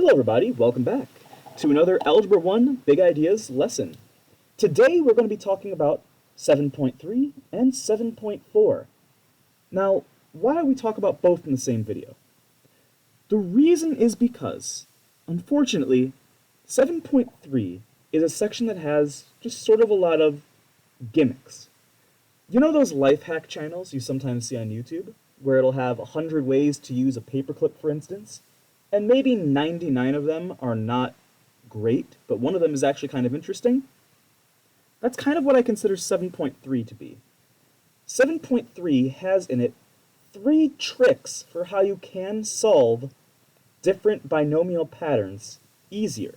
Hello everybody, welcome back to another Algebra 1 Big Ideas lesson. Today we're going to be talking about 7.3 and 7.4. Now, why do we talk about both in the same video? The reason is because, unfortunately, 7.3 is a section that has just sort of a lot of gimmicks. You know those life hack channels you sometimes see on YouTube, where it'll have 100 ways to use a paperclip, for instance? And maybe 99 of them are not great, but one of them is actually kind of interesting. That's kind of what I consider 7.3 to be. 7.3 has in it 3 tricks for how you can solve different binomial patterns easier.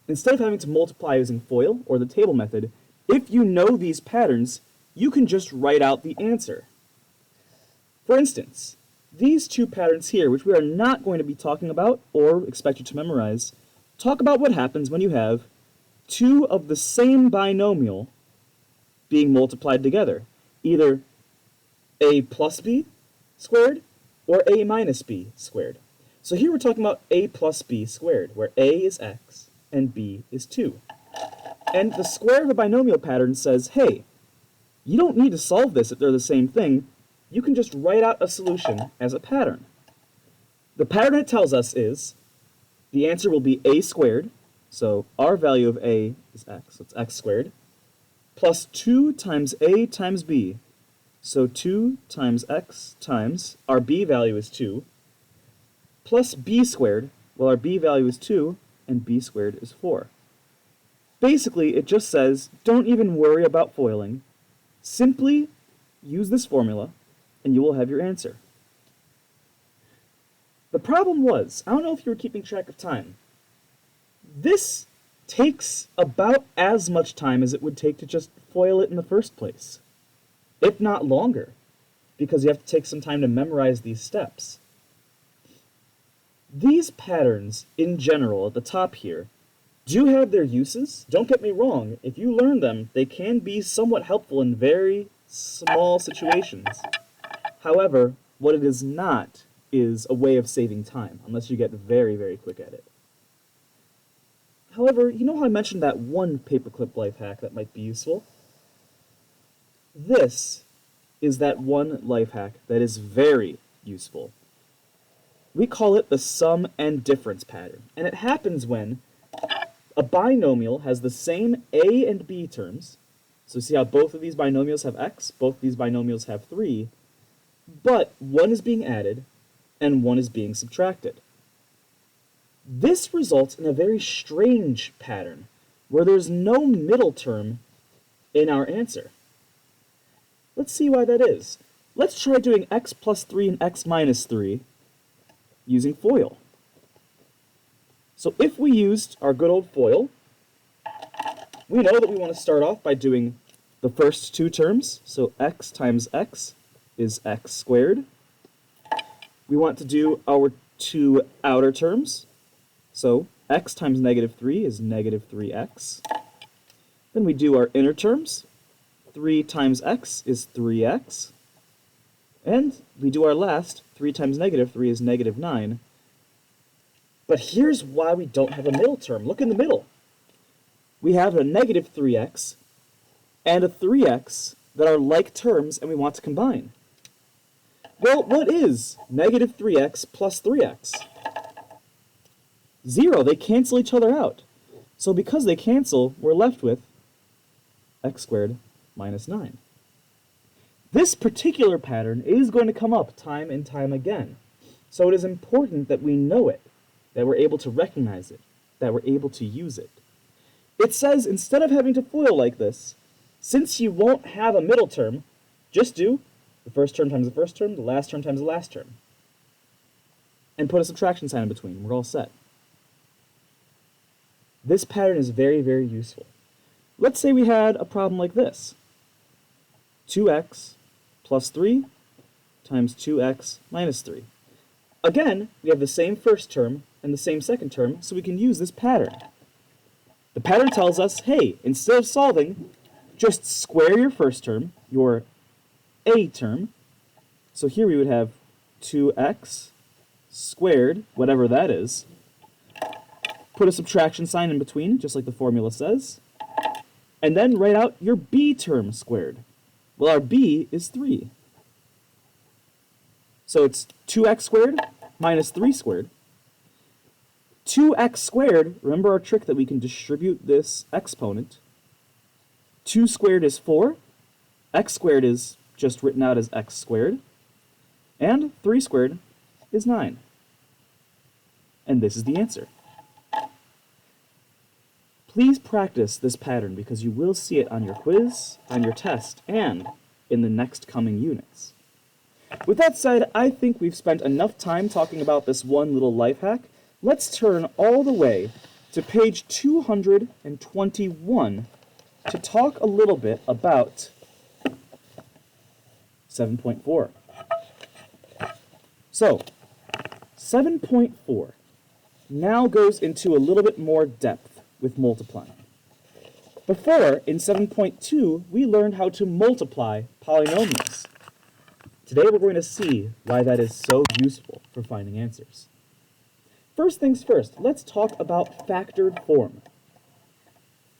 Instead of having to multiply using FOIL or the table method, if you know these patterns, you can just write out the answer. For instance, these 2 patterns here, which we are not going to be talking about or expect you to memorize, talk about what happens when you have 2 of the same binomial being multiplied together, either a plus b squared or a minus b squared. So here we're talking about a plus b squared, where a is x and b is 2. And the square of a binomial pattern says, hey, you don't need to solve this if they're the same thing. You can just write out a solution as a pattern. The pattern it tells us is the answer will be a squared, so our value of a is x, so it's x squared, plus 2 times a times b, so 2 times x times, our b value is 2, plus b squared, well our b value is 2, and b squared is 4. Basically, it just says, don't even worry about foiling. Simply use this formula, and you will have your answer. The problem was, I don't know if you were keeping track of time, this takes about as much time as it would take to just FOIL it in the first place, if not longer, because you have to take some time to memorize these steps. These patterns, in general, at the top here, do have their uses. Don't get me wrong, if you learn them, they can be somewhat helpful in very small situations. However, what it is not is a way of saving time, unless you get very, very quick at it. However, you know how I mentioned that one paperclip life hack that might be useful? This is that one life hack that is very useful. We call it the sum and difference pattern, and it happens when a binomial has the same a and b terms. So see how both of these binomials have x, both of these binomials have 3, but one is being added and one is being subtracted. This results in a very strange pattern where there's no middle term in our answer. Let's see why that is. Let's try doing x plus 3 and x minus 3 using FOIL. So if we used our good old FOIL, we know that we want to start off by doing the first 2 terms, so x times x is x squared. We want to do our 2 outer terms, so x times negative 3 is negative 3x. Then we do our inner terms, 3 times x is 3x. And we do our last, 3 times negative 3 is negative 9. But here's why we don't have a middle term. Look in the middle. We have a negative 3x and a 3x that are like terms and we want to combine. Well, what is negative 3x plus 3x? 0. They cancel each other out. So because they cancel, we're left with x squared minus 9. This particular pattern is going to come up time and time again. So it is important that we know it, that we're able to recognize it, that we're able to use it. It says instead of having to FOIL like this, since you won't have a middle term, just do the first term times the first term, the last term times the last term. And put a subtraction sign in between. We're all set. This pattern is very, very useful. Let's say we had a problem like this. 2x plus 3 times 2x minus 3. Again, we have the same first term and the same second term, so we can use this pattern. The pattern tells us, hey, instead of solving, just square your first term, your a term. So here we would have 2x squared, whatever that is, put a subtraction sign in between, just like the formula says, and then write out your b term squared. Well, our b is 3. So it's 2x squared minus 3 squared. 2x squared, remember our trick that we can distribute this exponent. 2 squared is 4. X squared is just written out as x squared. And 3 squared is 9. And this is the answer. Please practice this pattern because you will see it on your quiz, on your test, and in the next coming units. With that said, I think we've spent enough time talking about this one little life hack. Let's turn all the way to page 221 to talk a little bit about 7.4. So, 7.4 now goes into a little bit more depth with multiplying. Before, in 7.2, we learned how to multiply polynomials. Today we're going to see why that is so useful for finding answers. First things first, let's talk about factored form.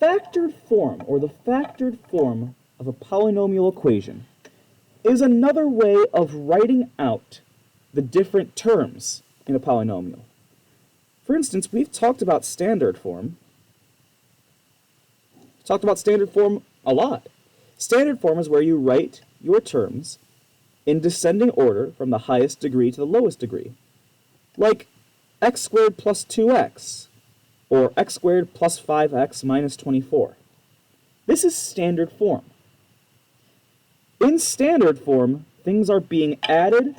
Factored form, or the factored form of a polynomial equation, is another way of writing out the different terms in a polynomial. For instance, we've talked about standard form. We've talked about standard form a lot. Standard form is where you write your terms in descending order from the highest degree to the lowest degree. Like x squared plus 2x, or x squared plus 5x minus 24. This is standard form. In standard form, things are being added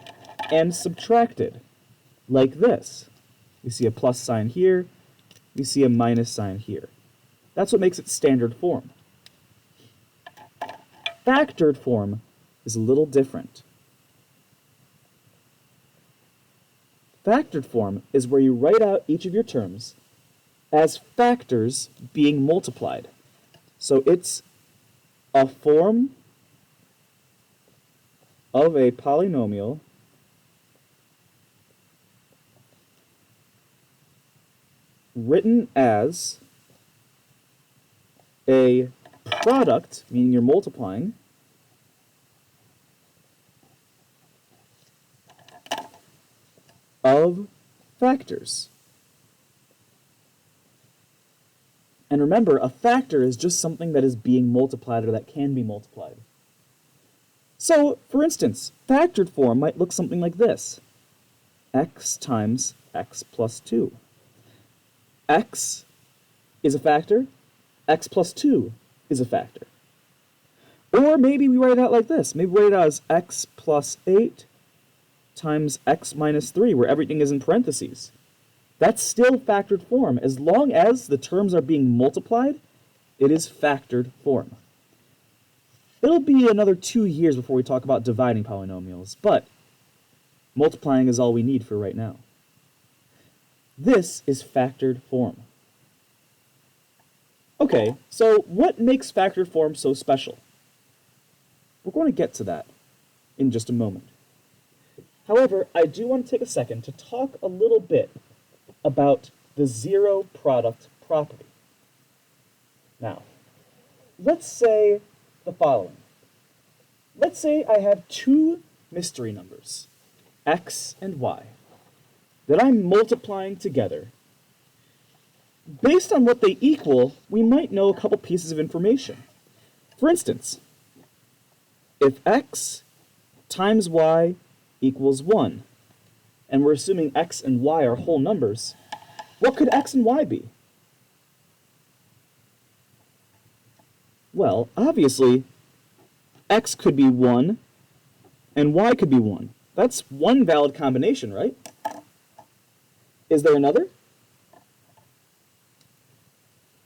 and subtracted, like this. We see a plus sign here, we see a minus sign here. That's what makes it standard form. Factored form is a little different. Factored form is where you write out each of your terms as factors being multiplied. So it's a form of a polynomial written as a product, meaning you're multiplying, of factors. And remember, a factor is just something that is being multiplied or that can be multiplied. So, for instance, factored form might look something like this. X times x plus 2. X is a factor. X plus 2 is a factor. Or maybe we write it out like this. Maybe we write it out as x plus 8 times x minus 3, where everything is in parentheses. That's still factored form. As long as the terms are being multiplied, it is factored form. It'll be another 2 years before we talk about dividing polynomials, but multiplying is all we need for right now. This is factored form. Okay, so what makes factored form so special? We're going to get to that in just a moment. However, I do want to take a second to talk a little bit about the zero product property. Now, let's say the following. Let's say I have two mystery numbers, x and y, that I'm multiplying together. Based on what they equal, we might know a couple pieces of information. For instance, if x times y equals 1, and we're assuming x and y are whole numbers, what could x and y be? Well, obviously, x could be 1, and y could be 1. That's one valid combination, right? Is there another?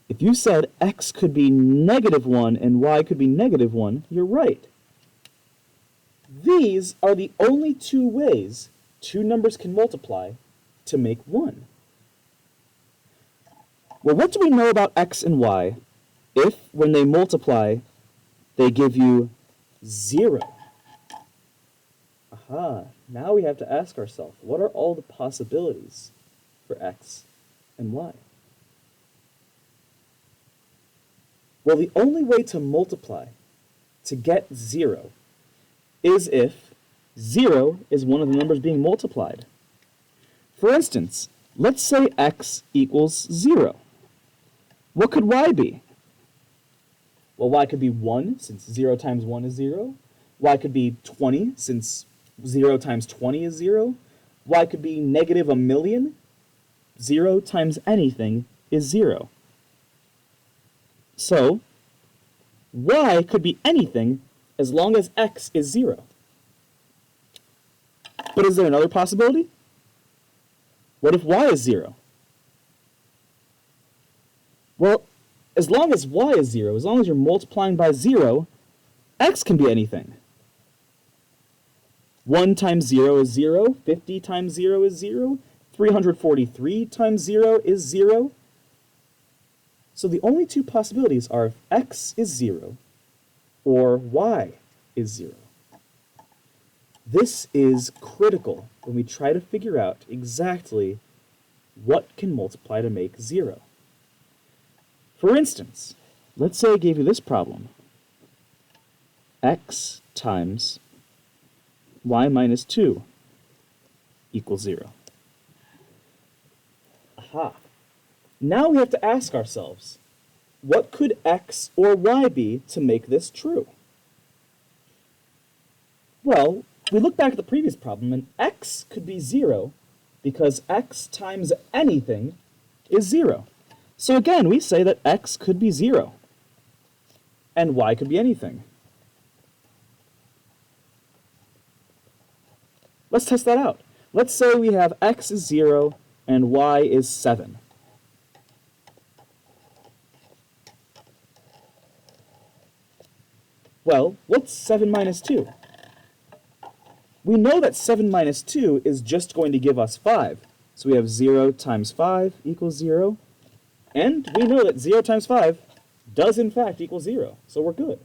If you said x could be -1 and y could be -1, you're right. These are the only two ways two numbers can multiply to make 1. Well, what do we know about x and y if, when they multiply, they give you 0? Aha, now we have to ask ourselves, what are all the possibilities for x and y? Well, the only way to multiply to get 0 is if 0 is one of the numbers being multiplied. For instance, let's say x equals 0. What could y be? Well, y could be 1, since 0 times 1 is 0. Y could be 20, since 0 times 20 is 0. Y could be negative a million. 0 times anything is 0. So, y could be anything as long as x is 0. But is there another possibility? What if y is 0? Well, as long as y is 0, as long as you're multiplying by 0, x can be anything. 1 times 0 is 0, 50 times 0 is 0, 343 times 0 is 0. So the only two possibilities are if x is 0 or y is 0. This is critical when we try to figure out exactly what can multiply to make 0. For instance, let's say I gave you this problem. X times y minus 2 equals 0. Aha. Now we have to ask ourselves, what could x or y be to make this true? Well, we look back at the previous problem, and x could be 0 because x times anything is 0. So again, we say that x could be 0, and y could be anything. Let's test that out. Let's say we have x is 0 and y is 7. Well, what's 7 minus 2? We know that 7 minus 2 is just going to give us 5. So we have 0 times 5 equals 0. And we know that 0 times 5 does in fact equal 0. So we're good.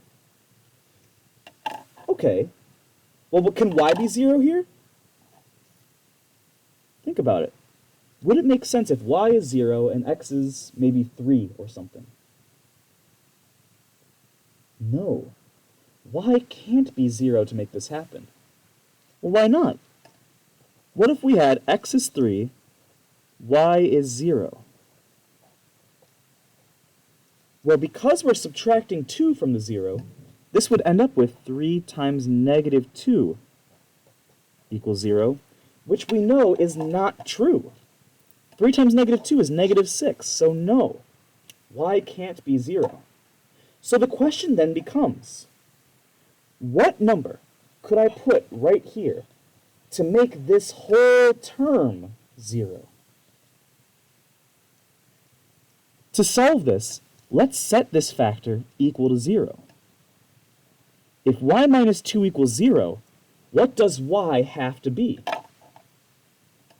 Okay. Well, but can y be 0 here? Think about it. Would it make sense if y is 0 and x is maybe 3 or something? No. Y can't be 0 to make this happen. Well, why not? What if we had x is 3, y is 0? Well, because we're subtracting 2 from the 0, this would end up with 3 times negative 2 equals 0, which we know is not true. 3 times negative 2 is negative 6, so no, y can't be 0. So the question then becomes, what number could I put right here to make this whole term 0? To solve this, let's set this factor equal to 0. If y minus 2 equals 0, what does y have to be?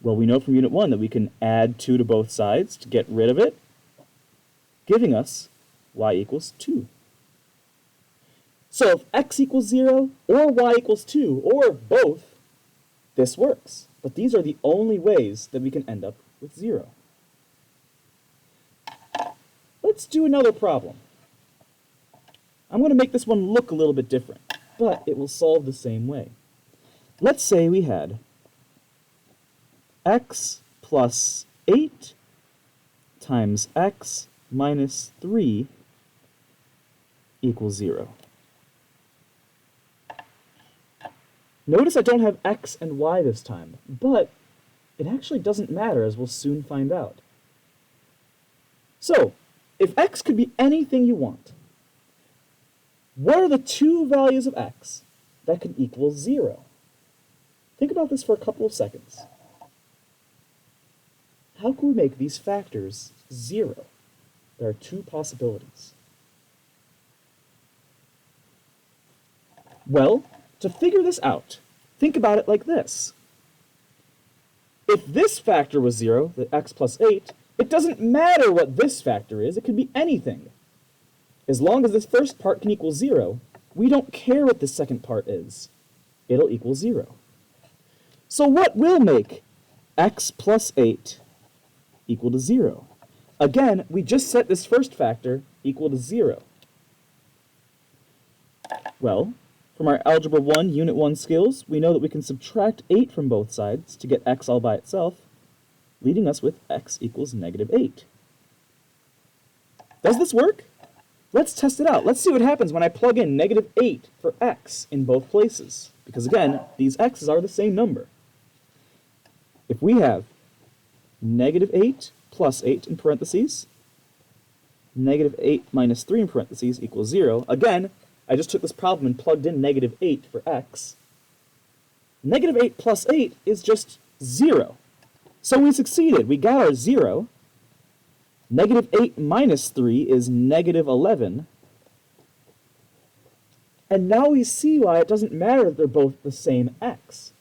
Well, we know from Unit 1 that we can add 2 to both sides to get rid of it, giving us y equals 2. So if x equals 0, or y equals 2, or both, this works. But these are the only ways that we can end up with 0. Let's do another problem. I'm going to make this one look a little bit different, but it will solve the same way. Let's say we had x plus 8 times x minus 3 equals 0. Notice I don't have x and y this time, but it actually doesn't matter, as we'll soon find out. So, if x could be anything you want, what are the two values of x that could equal 0? Think about this for a couple of seconds. How can we make these factors 0? There are two possibilities. Well, to figure this out, think about it like this. If this factor was 0, the x plus 8, it doesn't matter what this factor is. It could be anything. As long as this first part can equal 0, we don't care what the second part is. It'll equal 0. So what will make x plus 8 equal to 0? Again, we just set this first factor equal to 0. Well, from our Algebra 1, Unit 1 skills, we know that we can subtract 8 from both sides to get x all by itself, leaving us with x equals negative 8. Does this work? Let's test it out. Let's see what happens when I plug in negative 8 for x in both places. Because again, these x's are the same number. If we have negative 8 plus 8 in parentheses, negative 8 minus 3 in parentheses equals 0. Again, I just took this problem and plugged in negative 8 for x. Negative 8 plus 8 is just 0. So we succeeded. We got our 0. Negative 8 minus 3 is negative 11. And now we see why it doesn't matter that they're both the same x.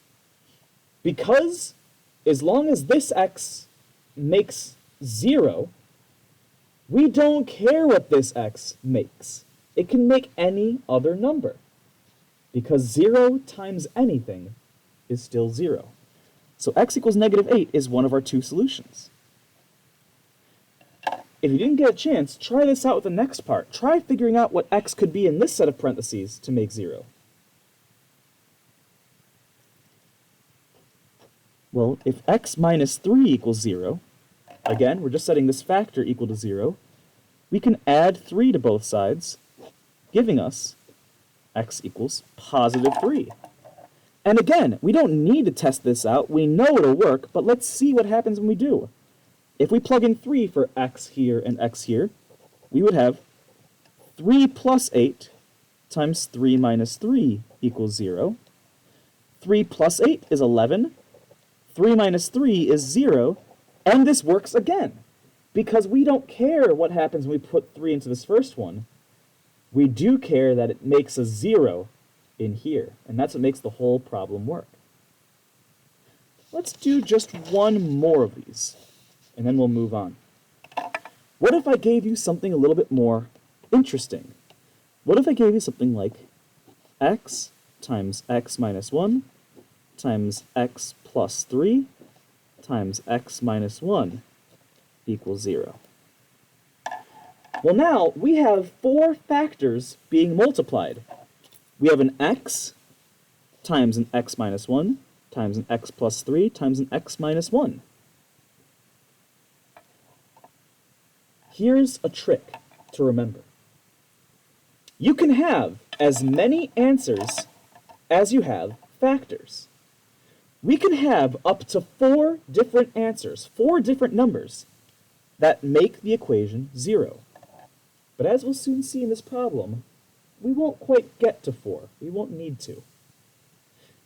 Because as long as this x makes 0, we don't care what this x makes. It can make any other number. Because 0 times anything is still 0. So x equals negative 8 is one of our two solutions. If you didn't get a chance, try this out with the next part. Try figuring out what x could be in this set of parentheses to make 0. Well, if x minus 3 equals 0, again, we're just setting this factor equal to 0, we can add 3 to both sides, giving us x equals positive 3. And again, we don't need to test this out. We know it'll work, but let's see what happens when we do. If we plug in 3 for x here and x here, we would have 3 plus 8 times 3 minus 3 equals 0. 3 plus 8 is 11. 3 minus 3 is 0. And this works again, because we don't care what happens when we put 3 into this first one. We do care that it makes a 0 in here, and that's what makes the whole problem work. Let's do just one more of these, and then we'll move on. What if I gave you something a little bit more interesting? What if I gave you something like x times x minus 1 times x plus 3 times x minus 1 equals 0? Well, now we have 4 factors being multiplied. We have an x times an x minus 1 times an x plus 3 times an x minus 1. Here's a trick to remember. You can have as many answers as you have factors. We can have up to 4 different answers, 4 different numbers, that make the equation 0. But as we'll soon see in this problem, we won't quite get to 4. We won't need to.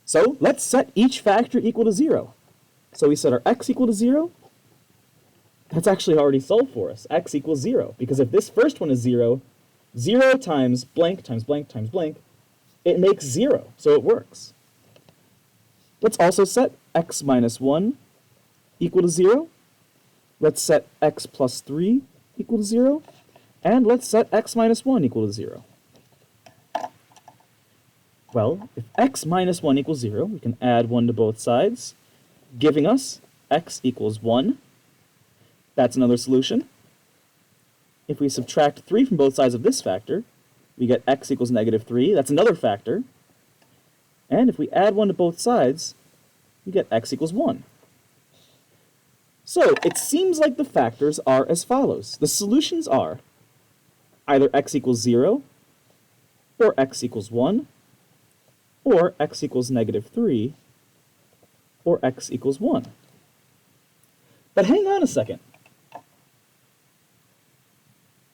So let's set each factor equal to 0. So we set our x equal to 0. That's actually already solved for us. X equals 0. Because if this first one is 0, 0 times blank times blank times blank, it makes 0. So it works. Let's also set x minus 1 equal to 0. Let's set x plus 3 equal to 0. And let's set x minus 1 equal to 0. Well, if x minus 1 equals 0, we can add 1 to both sides, giving us x equals 1. That's another solution. If we subtract 3 from both sides of this factor, we get x equals negative 3. That's another factor. And if we add 1 to both sides, we get x equals 1. So it seems like the factors are as follows. The solutions are either x equals 0, or x equals 1, or x equals negative 3, or x equals 1. But hang on a second.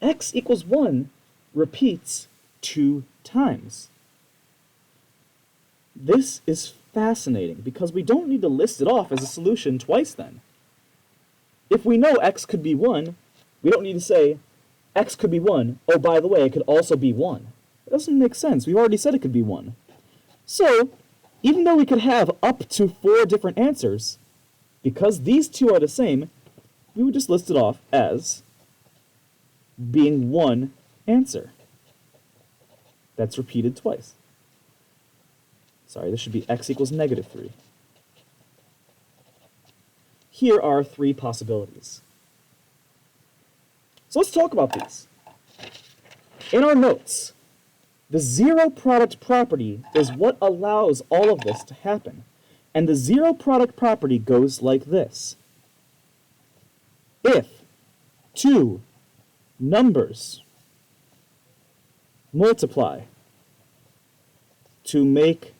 X equals 1 repeats 2 times. This is fascinating because we don't need to list it off as a solution twice then. If we know x could be 1, we don't need to say x could be 1. Oh, by the way, it could also be 1. It doesn't make sense. We've already said it could be 1. So, even though we could have up to 4 different answers, because these two are the same, we would just list it off as being one answer. That's repeated twice. Sorry, this should be x equals negative 3. Here are 3 possibilities. So let's talk about these. In our notes, The zero product property is what allows all of this to happen. And the zero product property goes like this. If two numbers multiply to make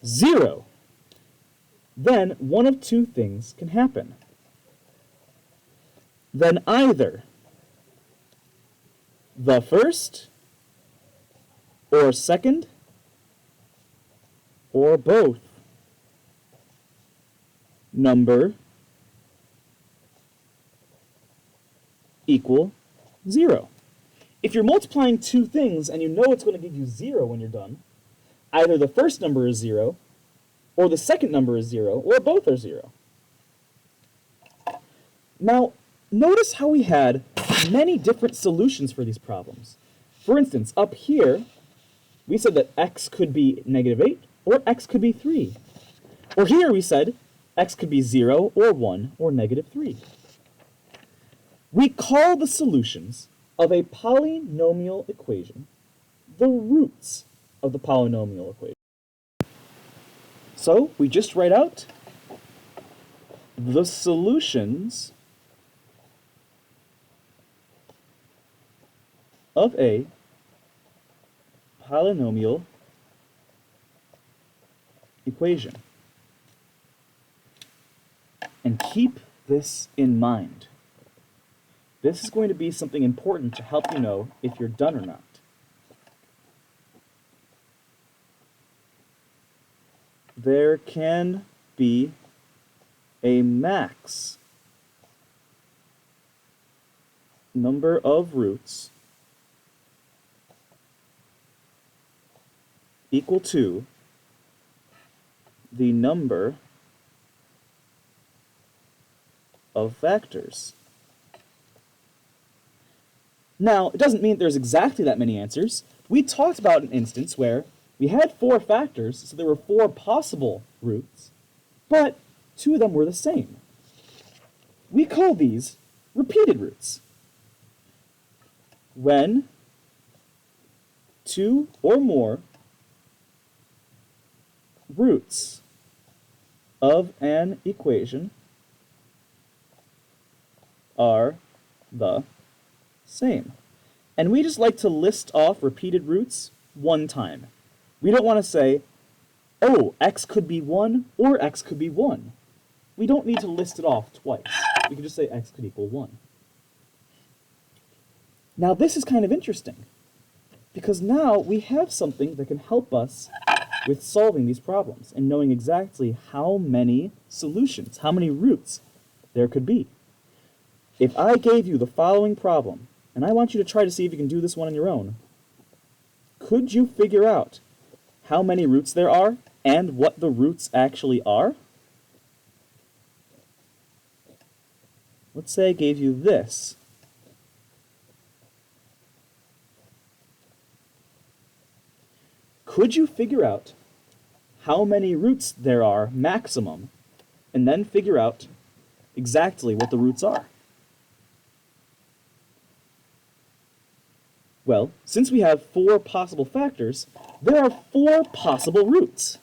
0, then one of two things can happen. Then either the first or second or both number equal 0. If you're multiplying two things and you know it's going to give you 0 when you're done, either the first number is 0, or the second number is 0, or both are 0. Now, notice how we had many different solutions for these problems. For instance, up here, we said that x could be -8, or x could be 3. Or here we said x could be 0, or 1, or -3. We call the solutions of a polynomial equation the roots of the polynomial equation. So we just write out the solutions of a polynomial equation. And keep this in mind. This is going to be something important to help you know if you're done or not. There can be a max number of roots equal to the number of factors. Now, it doesn't mean there's exactly that many answers. We talked about an instance where we had 4 factors, so there were 4 possible roots, but 2 of them were the same. We call these repeated roots. When 2 or more roots of an equation are the same. And we just like to list off repeated roots one time. We don't want to say, oh, x could be 1 or x could be 1. We don't need to list it off twice. We can just say x could equal 1. Now this is kind of interesting, because now we have something that can help us with solving these problems and knowing exactly how many solutions, how many roots there could be. If I gave you the following problem, and I want you to try to see if you can do this one on your own, could you figure out how many roots there are and what the roots actually are? Let's say I gave you this. Could you figure out how many roots there are maximum, and then figure out exactly what the roots are? Well, since we have 4 possible factors, there are 4 possible roots.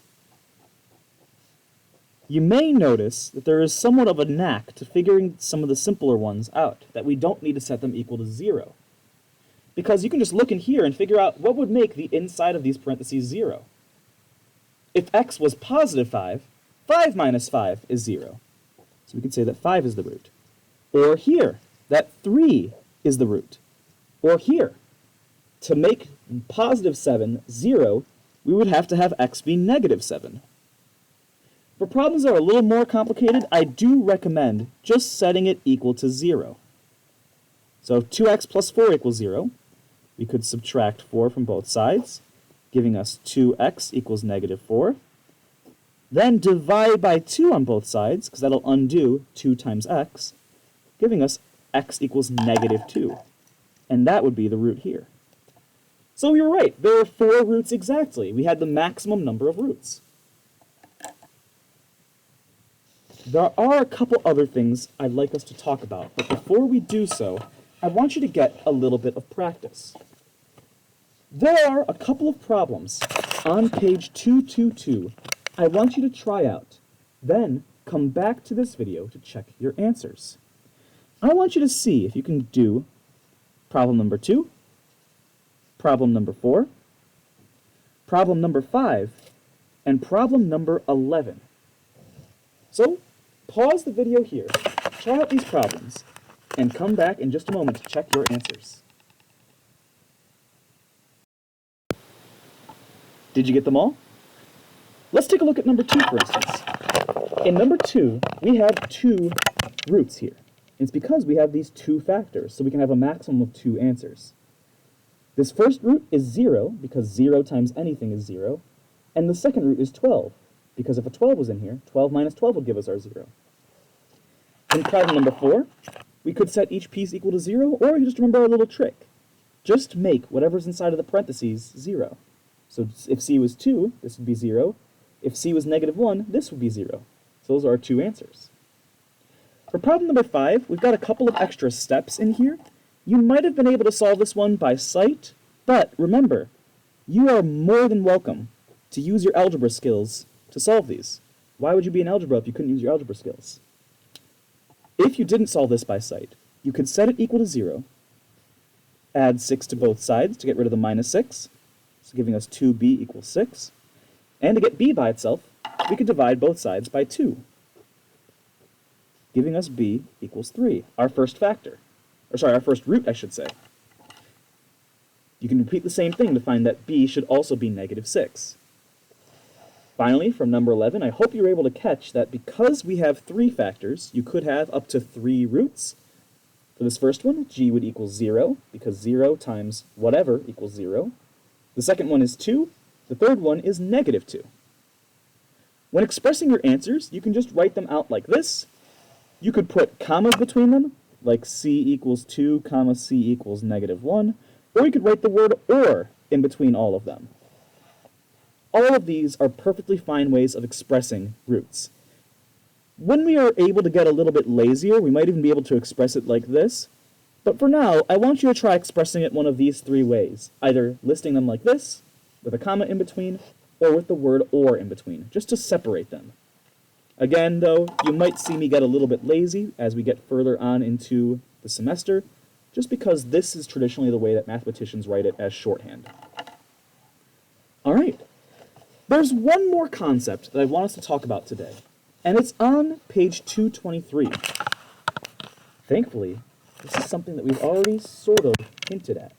You may notice that there is somewhat of a knack to figuring some of the simpler ones out, that we don't need to set them equal to 0. Because you can just look in here and figure out what would make the inside of these parentheses 0. If x was positive 5, 5 minus 5 is 0. So we could say that 5 is the root. Or here, that 3 is the root. Or here, to make positive 7 0, we would have to have x be negative 7. For problems that are a little more complicated, I do recommend just setting it equal to 0. So if 2x plus 4 equals 0, we could subtract 4 from both sides, giving us 2x equals negative 4. Then divide by 2 on both sides, because that'll undo 2 times x, giving us x equals negative 2. And that would be the root here. So we were right. There are 4 roots exactly. We had the maximum number of roots. There are a couple other things I'd like us to talk about, but before we do so, I want you to get a little bit of practice. There are a couple of problems on page 222 I want you to try out. Then come back to this video to check your answers. I want you to see if you can do problem number 2, problem number 4, problem number 5, and problem number 11. So, pause the video here, try out these problems, and come back in just a moment to check your answers. Did you get them all? Let's take a look at number 2, for instance. In number 2, we have 2 roots here. It's because we have these 2 factors, so we can have a maximum of 2 answers. This first root is 0, because 0 times anything is 0, and the second root is 12, because if a 12 was in here, 12 minus 12 would give us our 0. In problem number 4, we could set each piece equal to 0, or we could just remember our little trick. Just make whatever's inside of the parentheses 0. So if c was 2, this would be 0. If c was negative 1, this would be 0. So those are our 2 answers. For problem number 5, we've got a couple of extra steps in here. You might have been able to solve this one by sight, but remember, you are more than welcome to use your algebra skills to solve these. Why would you be in algebra if you couldn't use your algebra skills? If you didn't solve this by sight, you could set it equal to 0, add 6 to both sides to get rid of the minus 6, so giving us 2b equals 6, and to get b by itself, we could divide both sides by 2, giving us b equals 3, our first factor. Our first root, I should say. You can repeat the same thing to find that b should also be negative 6. Finally, from number 11, I hope you were able to catch that because we have 3 factors, you could have up to 3 roots. For this first one, g would equal 0, because 0 times whatever equals 0. The second one is 2. The third one is negative 2. When expressing your answers, you can just write them out like this. You could put commas between them, like c equals 2, comma c equals negative 1, or you could write the word or in between all of them. All of these are perfectly fine ways of expressing roots. When we are able to get a little bit lazier, we might even be able to express it like this, but for now, I want you to try expressing it one of these 3 ways, either listing them like this, with a comma in between, or with the word or in between, just to separate them. Again, though, you might see me get a little bit lazy as we get further on into the semester, just because this is traditionally the way that mathematicians write it as shorthand. All right. There's one more concept that I want us to talk about today, and it's on page 223. Thankfully, this is something that we've already sort of hinted at.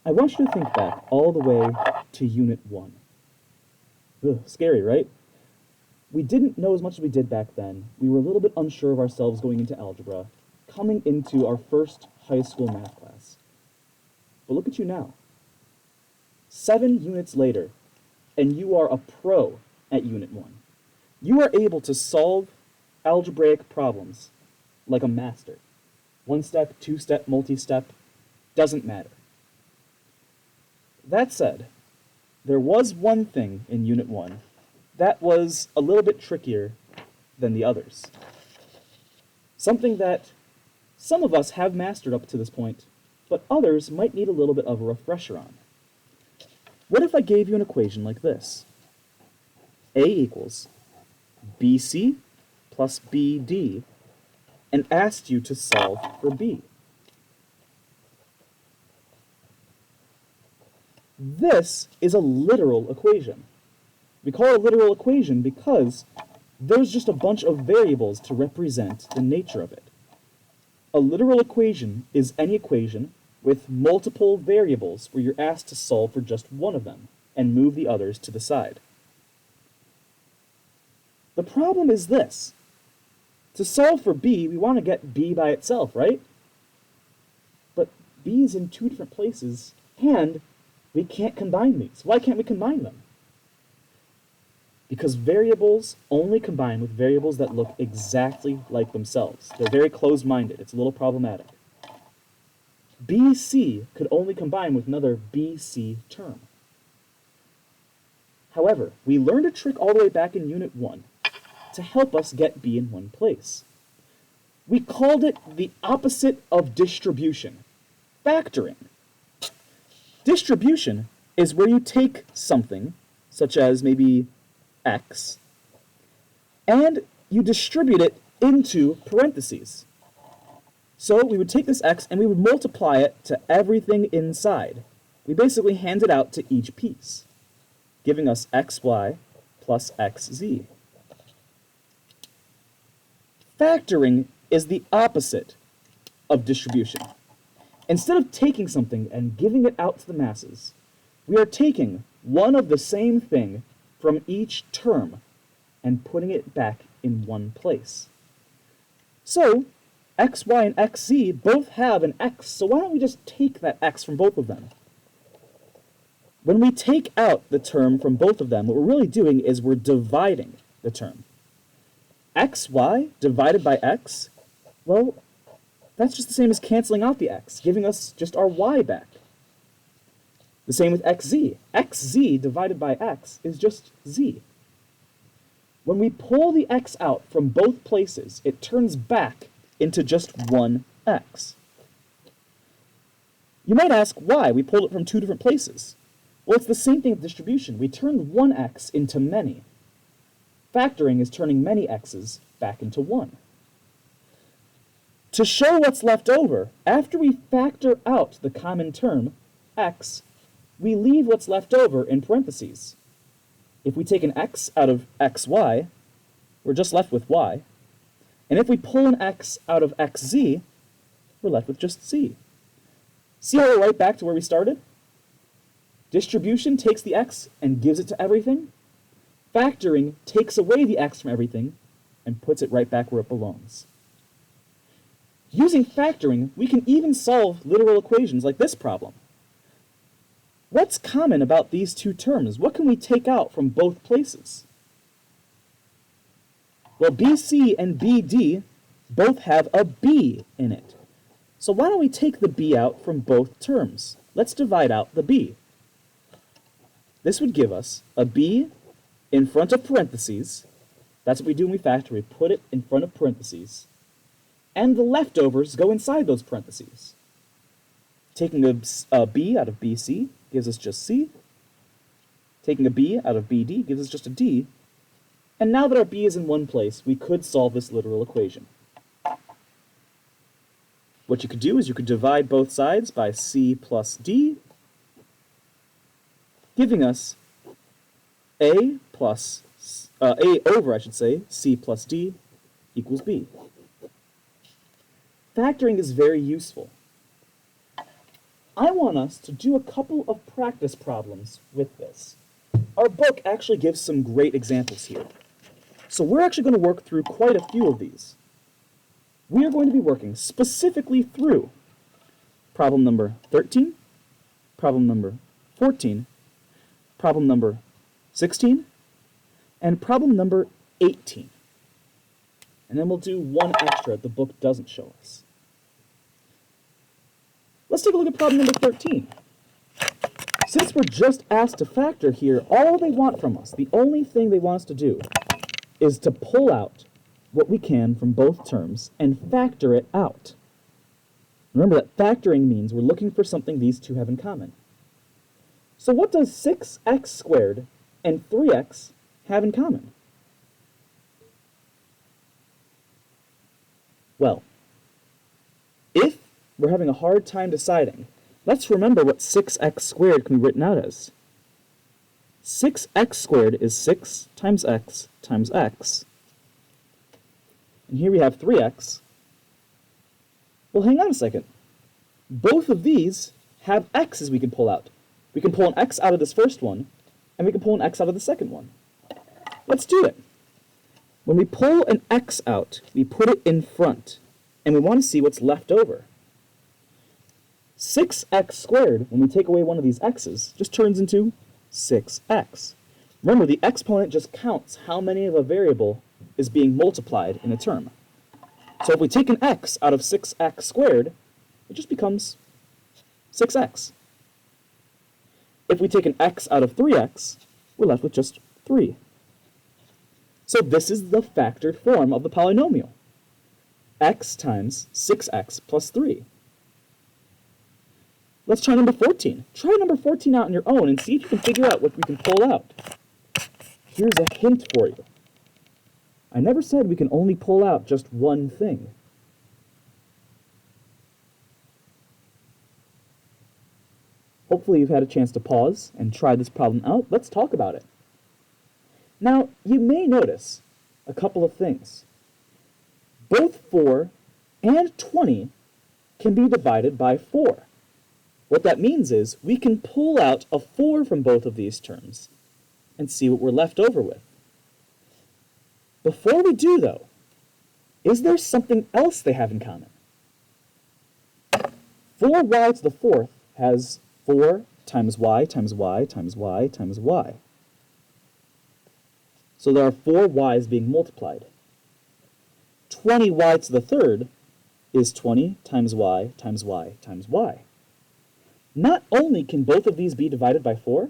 I want you to think back all the way to Unit 1. Ugh, scary, right? We didn't know as much as we did back then. We were a little bit unsure of ourselves going into algebra, coming into our first high school math class. But look at you now. 7 units later, and you are a pro at Unit 1. You are able to solve algebraic problems like a master. 1-step, 2-step, multi-step, doesn't matter. That said, there was one thing in Unit 1 that was a little bit trickier than the others. Something that some of us have mastered up to this point, but others might need a little bit of a refresher on. What if I gave you an equation like this? A equals BC plus BD, and asked you to solve for B. This is a literal equation. We call it a literal equation because there's just a bunch of variables to represent the nature of it. A literal equation is any equation with multiple variables where you're asked to solve for just one of them and move the others to the side. The problem is this. To solve for b, we want to get b by itself, right? But b is in 2 different places, and we can't combine these. Why can't we combine them? Because variables only combine with variables that look exactly like themselves. They're very closed-minded. It's a little problematic. BC could only combine with another BC term. However, we learned a trick all the way back in Unit 1 to help us get b in one place. We called it the opposite of distribution, factoring. Distribution is where you take something, such as maybe x, and you distribute it into parentheses. So we would take this x and we would multiply it to everything inside. We basically hand it out to each piece, giving us xy plus xz. Factoring is the opposite of distribution. Instead of taking something and giving it out to the masses, we are taking one of the same thing from each term and putting it back in one place. So, xy and xz both have an x, so why don't we just take that x from both of them? When we take out the term from both of them, what we're really doing is we're dividing the term. xy divided by x, well, that's just the same as canceling out the x, giving us just our y back. The same with xz. xz divided by x is just z. When we pull the x out from both places, it turns back into just one x. You might ask why we pulled it from two different places. Well, it's the same thing with distribution. We turned one x into many. Factoring is turning many x's back into one. To show what's left over, after we factor out the common term, x, we leave what's left over in parentheses. If we take an x out of xy, we're just left with y. And if we pull an x out of xz, we're left with just z. See how we're right back to where we started? Distribution takes the x and gives it to everything. Factoring takes away the x from everything and puts it right back where it belongs. Using factoring, we can even solve literal equations like this problem. What's common about these two terms? What can we take out from both places? Well, BC and BD both have a b in it. So why don't we take the b out from both terms? Let's divide out the b. This would give us a b in front of parentheses. That's what we do when we factor. We put it in front of parentheses. And the leftovers go inside those parentheses. Taking a b out of BC gives us just c. Taking a b out of BD gives us just a d. And now that our b is in one place, we could solve this literal equation. What you could do is you could divide both sides by c plus d, giving us a over c plus d equals b. Factoring is very useful. I want us to do a couple of practice problems with this. Our book actually gives some great examples here. So we're actually going to work through quite a few of these. We are going to be working specifically through problem number 13, problem number 14, problem number 16, and problem number 18. And then we'll do one extra the book doesn't show us. Let's take a look at problem number 13. Since we're just asked to factor here, all they want from us, the only thing they want us to do, is to pull out what we can from both terms and factor it out. Remember that factoring means we're looking for something these two have in common. So what does 6x squared and 3x have in common? Well, if we're having a hard time deciding, let's remember what 6x squared can be written out as. 6x squared is 6 times x times x. And here we have 3x. Well, hang on a second. Both of these have x's we can pull out. We can pull an x out of this first one, and we can pull an x out of the second one. Let's do it. When we pull an x out, we put it in front, and we want to see what's left over. 6x squared, when we take away one of these x's, just turns into 6x. Remember, the exponent just counts how many of a variable is being multiplied in a term. So if we take an x out of 6x squared, it just becomes 6x. If we take an x out of 3x, we're left with just 3. So this is the factored form of the polynomial. X times 6x plus 3. Let's try number 14. Try number 14 out on your own and see if you can figure out what we can pull out. Here's a hint for you. I never said we can only pull out just one thing. Hopefully you've had a chance to pause and try this problem out. Let's talk about it. Now, you may notice a couple of things. Both 4 and 20 can be divided by 4. What that means is we can pull out a 4 from both of these terms and see what we're left over with. Before we do, though, is there something else they have in common? 4y to the 4th has 4 times y times y times y times y. So there are 4 y's being multiplied. 20y to the 3rd is 20 times y times y times y. Not only can both of these be divided by 4,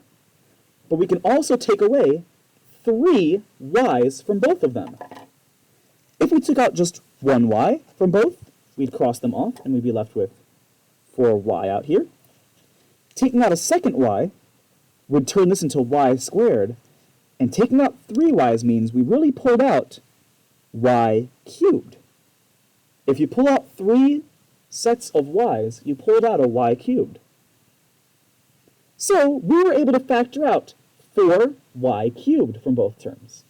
but we can also take away 3 y's from both of them. If we took out just one y from both, we'd cross them off and we'd be left with 4y out here. Taking out a second y would turn this into y squared, and taking out 3 y's means we really pulled out y cubed. If you pull out 3 sets of y's, you pulled out a y cubed. So we were able to factor out 4y cubed from both terms.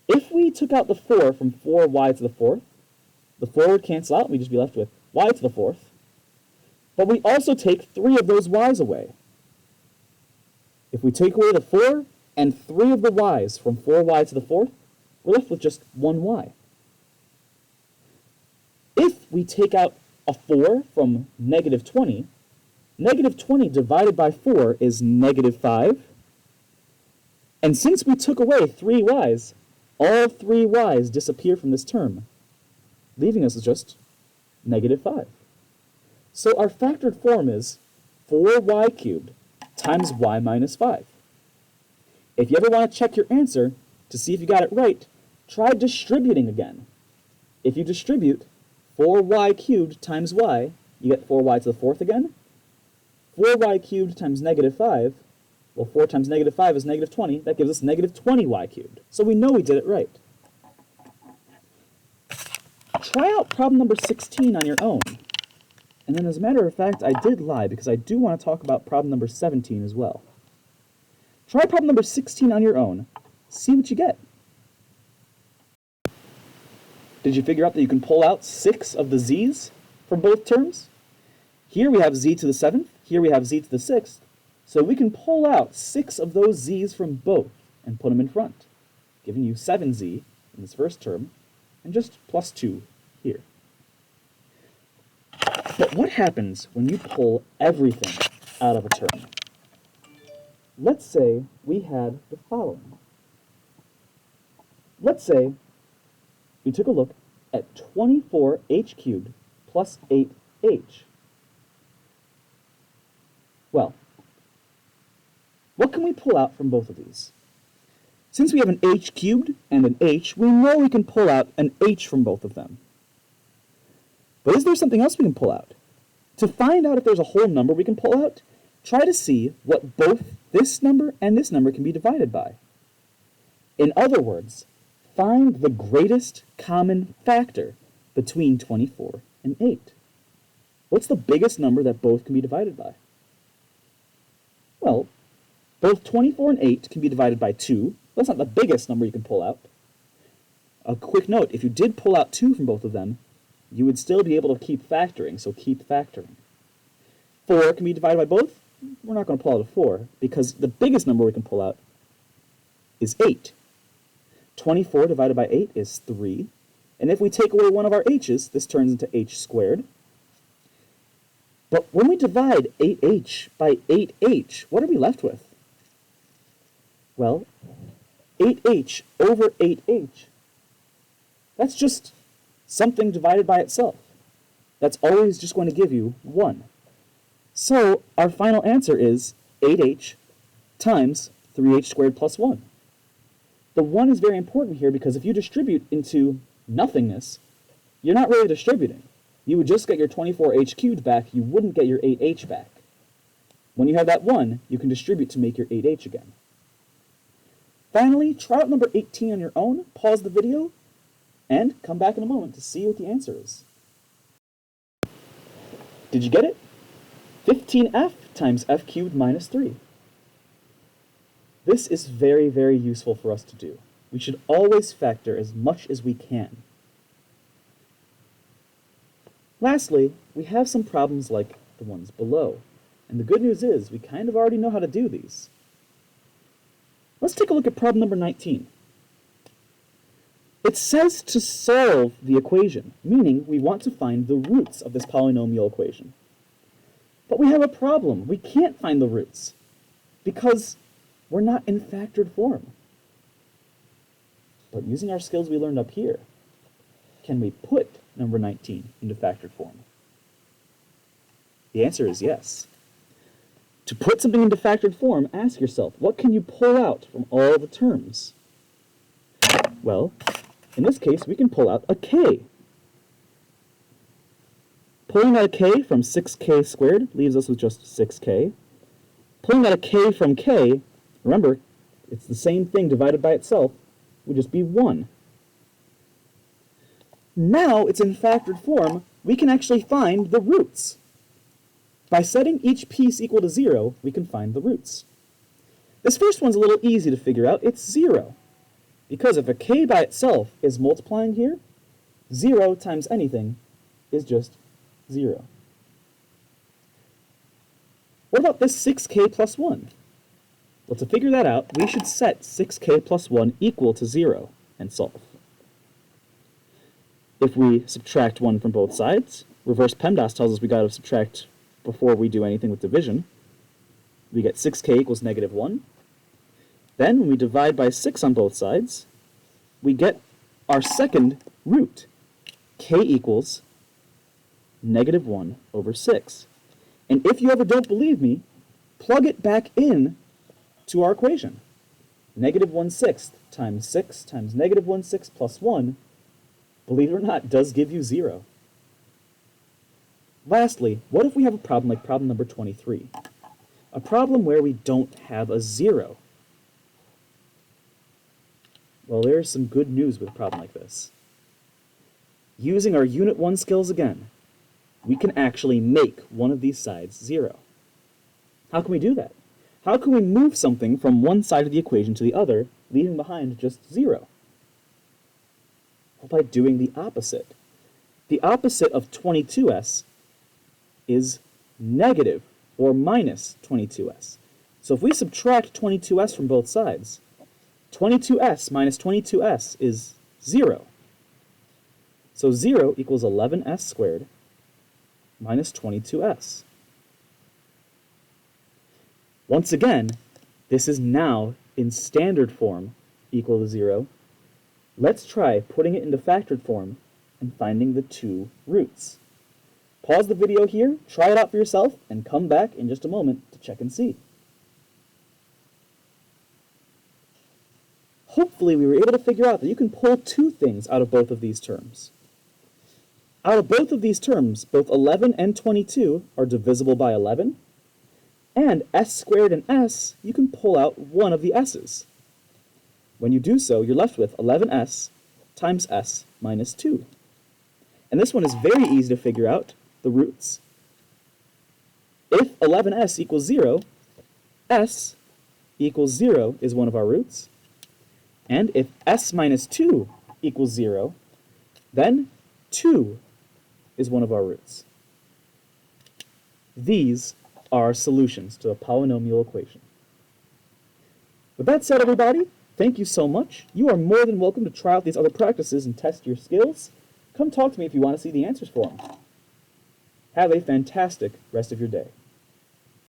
If we took out the 4 from 4y to the 4th, the 4 would cancel out and we'd just be left with y to the 4th. But we also take 3 of those y's away. If we take away the 4 and 3 of the y's from 4y to the 4th, we're left with just 1y. If we take out a 4 from negative 20 divided by 4 is negative 5. And since we took away 3 y's, all 3 y's disappear from this term, leaving us with just negative 5. So our factored form is 4y cubed times y minus 5. If you ever want to check your answer to see if you got it right, try distributing again. If you distribute 4y cubed times y, you get 4y to the 4th again. 4y cubed times negative 5, well, 4 times negative 5 is negative 20. That gives us negative 20y cubed. So we know we did it right. Try out problem number 16 on your own. And then as a matter of fact, I did lie because I do want to talk about problem number 17 as well. Try problem number 16 on your own. See what you get. Did you figure out that you can pull out 6 of the z's from both terms? Here we have z to the 7th. Here we have z to the 6th. So we can pull out 6 of those z's from both and put them in front, giving you 7z in this first term and just plus 2 here. But what happens when you pull everything out of a term? Let's say we had the following. Let's say we took a look at 24h cubed plus 8h. Well, what can we pull out from both of these? Since we have an h cubed and an h, we know we can pull out an h from both of them. But is there something else we can pull out? To find out if there's a whole number we can pull out, try to see what both this number and this number can be divided by. In other words, find the greatest common factor between 24 and 8. What's the biggest number that both can be divided by? Well, both 24 and 8 can be divided by 2. That's not the biggest number you can pull out. A quick note, if you did pull out 2 from both of them, you would still be able to keep factoring, so keep factoring. 4 can be divided by both. We're not going to pull out a 4, because the biggest number we can pull out is 8. 24 divided by 8 is 3. And if we take away one of our h's, this turns into h squared. But when we divide 8h by 8h, what are we left with? Well, 8h over 8h. That's just something divided by itself. That's always just going to give you 1. So our final answer is 8h times 3h squared plus 1. The 1 is very important here because if you distribute into nothingness, you're not really distributing. You would just get your 24h cubed back, you wouldn't get your 8h back. When you have that 1, you can distribute to make your 8h again. Finally, try out number 18 on your own, pause the video, and come back in a moment to see what the answer is. Did you get it? 15f times f cubed minus 3. This is very, very useful for us to do. We should always factor as much as we can. Lastly, we have some problems like the ones below. And the good news is we kind of already know how to do these. Let's take a look at problem number 19. It says to solve the equation, meaning we want to find the roots of this polynomial equation. But we have a problem. We can't find the roots because we're not in factored form. But using our skills we learned up here, can we put number 19 into factored form? The answer is yes. To put something into factored form, ask yourself, what can you pull out from all the terms? Well, in this case, we can pull out a k. Pulling out a k from 6k squared leaves us with just 6k. Pulling out a k from k, remember, it's the same thing divided by itself, would just be 1. Now it's in factored form, we can actually find the roots. By setting each piece equal to 0, we can find the roots. This first one's a little easy to figure out. It's 0. Because if a k by itself is multiplying here, 0 times anything is just 0. What about this 6k plus 1? Well, to figure that out, we should set 6k plus 1 equal to 0 and solve. If we subtract 1 from both sides, reverse PEMDAS tells us we got to subtract before we do anything with division. We get 6k equals negative 1. Then, when we divide by 6 on both sides, we get our second root. K equals negative 1 over 6. And if you ever don't believe me, plug it back in to our equation. Negative 1/6 times 6 times negative 1/6 plus 1, believe it or not, does give you 0. Lastly, what if we have a problem like problem number 23? A problem where we don't have a 0. Well, there's some good news with a problem like this. Using our Unit 1 skills again, we can actually make one of these sides 0. How can we do that? How can we move something from one side of the equation to the other, leaving behind just 0? Well, by doing the opposite. The opposite of 22s is negative, or minus 22s. So if we subtract 22s from both sides, 22s minus 22s is 0. So 0 equals 11s squared minus 22s. Once again, this is now in standard form equal to 0. Let's try putting it into factored form and finding the two roots. Pause the video here, try it out for yourself, and come back in just a moment to check and see. Hopefully we were able to figure out that you can pull two things out of both of these terms. Out of both of these terms, both 11 and 22 are divisible by 11, and s squared and s, you can pull out one of the s's. When you do so, you're left with 11s times s minus 2. And this one is very easy to figure out, the roots. If 11s equals 0, s equals 0 is one of our roots. And if s minus 2 equals 0, then 2 is one of our roots. These are solutions to a polynomial equation. With that said, everybody, thank you so much. You are more than welcome to try out these other practices and test your skills. Come talk to me if you want to see the answers for them. Have a fantastic rest of your day.